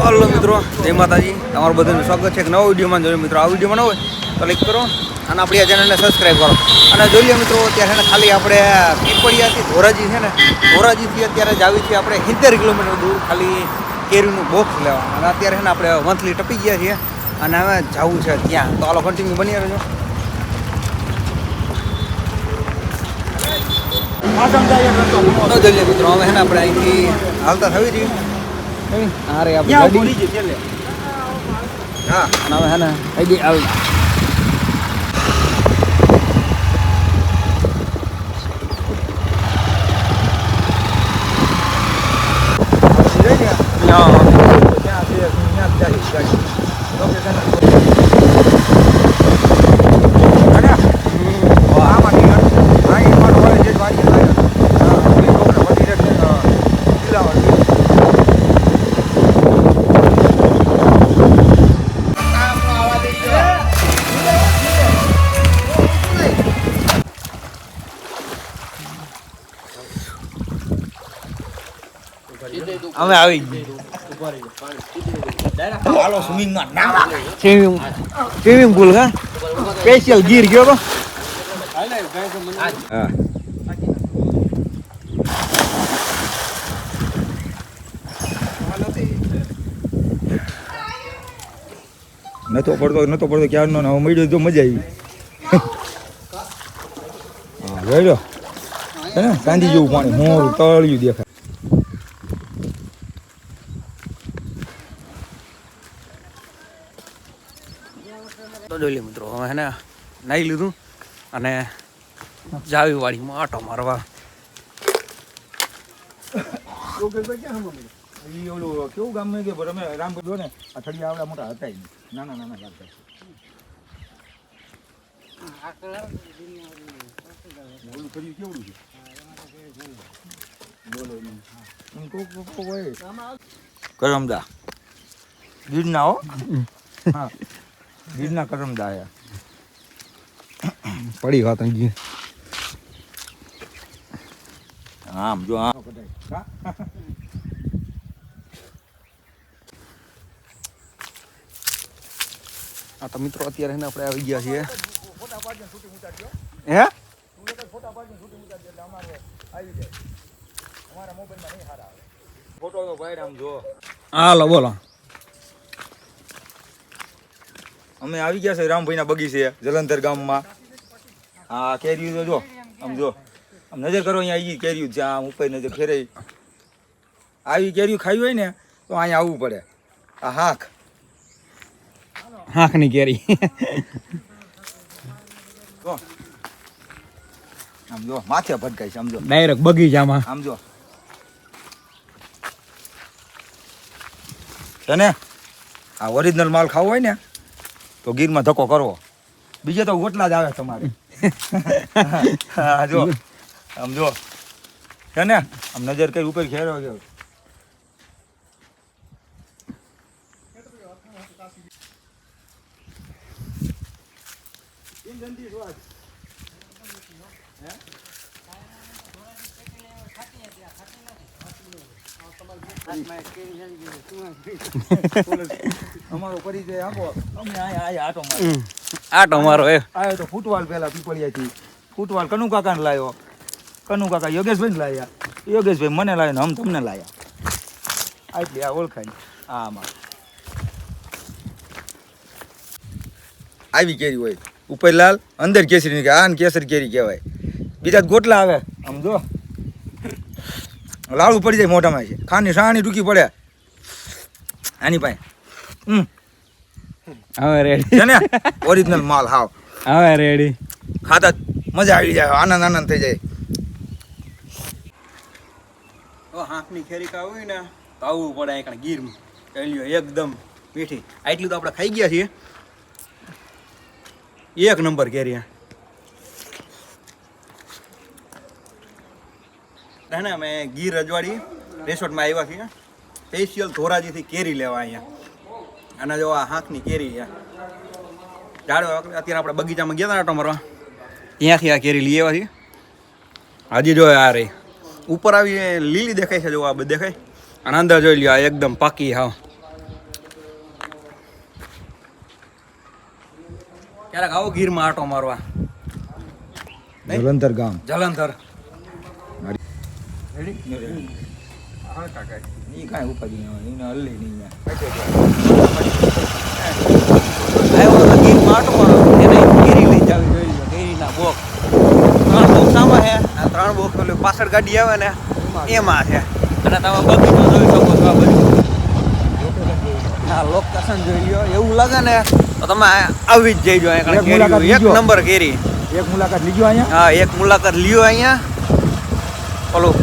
Hello મિત્રો, જય માતાજી. તમારું બધાનું સ્વાગત છે એક નવા વિડીયોમાં. જોઈએ મિત્રો, આ વિડીયોમાં ન હોય તો લાઈક કરો અને આપણી આ ચેનલને સબસ્ક્રાઈબ કરો. અને જોઈએ મિત્રો, અત્યારે છે ને ખાલી આપણે પીપળિયાથી ધોરાજી છે ને, ધોરાજીથી અત્યારે જ આવી છીએ આપણે 70 કિલોમીટર દૂર ખાલી કેરીનું બોક્સ લેવા. અને અત્યારે છે ને આપણે મંથલી ટપી ગયા છીએ અને હવે જવું છે ત્યાં. તો હાલો કન્ટિન્યુ બની રહેજો. તો જોઈએ મિત્રો, હવે છે ને આપણે અહીંથી હાલતા થવી છીએ. અરે આપણે હા, હવે હે ને આવી આવી અમે આવી ગયા સ્વિમિંગ પુલ હા સ્પેશિયલ ગીર ગયો તો હા નતો પડતો ક્યારનો ને હવે મળ્યો તો મજા આવી હા જોઈ હે ને સાંજી જેવું પાણી મોરું તળિયું દેખાય. તો જોઈ મિત્રો, હવે હે ને નાહી લીધું અને જાવી વાડીમાં આટો મારવા. કેવું ગામ કે અમે રામપુર જો ને આ થડિયા આવડા મોટા હતા નાના નાના લાગતા. ઓલું કર્યું કેવડું છે કરમદા ગીરના હો હા ગીરના કરમદા પડી વાત ગીર આમ જો આ તો મિત્રો અત્યારે આપણે આવી ગયા છીએ. હે હાલો બોલો. અમે આવી ગયા છે રામભાઈ ના બગીચે જલંધર ગામમાં. હા કેરીયું તો જો આમ જો આમ નજર કરો અહીંયા આવી કેરીયું છે. આમ ઉપર નજર ફેરાઈ આવી કેરીયું ખાવી હોય ને તો અહીંયા આવવું પડે. આ હાંકની કેરી આમ જો માથે ભટકાય છે. આમ જો ડાયરેક્ટ બગીચામાં આમ જો છે ને. આ ઓરિજિનલ માલ ખાવો હોય ને તો ગીરમાં ધક્કો કરવો. બીજે તો ઓટલા જ આવે તમારે. હા જો આમ જો છે ને આમ નજર કઈ ઉપર ખેરો ગયો. અમારો પરિચય આપો. અમે આટો મારો આવ્યો તો ફૂટવાલ પેલા પીપળિયાથી ફૂટવાલ કનુ કાકાને લાવ્યો. કનુ કાકા યોગેશભાઈ લાવ્યા. યોગેશભાઈ મને લાવ્યો ને હમ તમને લાવ્યા. આટલી આ ઓળખાય આમાં આવી કેરી હોય ઉપર લાલ અંદર કેસરી કે આન કેસર કેરી કહેવાય. બીજા ગોટલા આવે આમ જો લાડુ પડી જાય મોઢામાં છે. ખાની સાણી ટૂંકી પડે આની પાસે. હવે રેડી છે ને ઓરિજિનલ માલ હાવ. હવે રેડી ખાતા મજા આવી જાય. આનંદ થઈ જાય. હાંકની ખેરી ખાવી હોય ને તો આવવું પડે અહીં ગીર કેરીઓ એકદમ મીઠી. આટલી તો આપણે ખાઈ ગયા છીએ. એક નંબર કેરી ને. અમે ગીર રજવાડી રિસોર્ટમાં આવ્યા છીએ સ્પેશિયલ ધોરાજીથી કેરી લેવા અહીંયા. અને જો આ હાંકની કેરી ઝાડવા અત્યારે આપણે બગીચામાં ગયા હતા આટો મારવા ત્યાંથી આ કેરી લઈ આવ્યા છીએ. હજી જો આ રહી ઉપર આવી લીલી દેખાય છે. જો આ બધી દેખાય અને અંદર જોઈ લ્યો આ એકદમ પાકી. હા ક્યારેક આવો ગીરમાં આટો મારવા. જલંધર ગામ. જલંધર હા કાકા ઈ કાંઈ ઉપાડી નહીં એને હલ્લી નહીં આવ્યો તો ગીરમાં આટો મારો એને કેરી લઈ જાવી જોઈ લો કેરીના બોક 3 બોક્સ આમાં છે આ 3 બોક્સ ઓલી પાછળ ગાડી આવે ને એમાં છે અને તમે બગીચો જોઈ શકો છો આ બધું હા લોકેશન જોઈ લ્યો એવું લાગે ને તો તમે આવી જ જઈજો અહીંયા એક નંબર કેરી એક મુલાકાત લીજો અહીંયા. હા એક મુલાકાત લ્યો અહીંયા ઓલું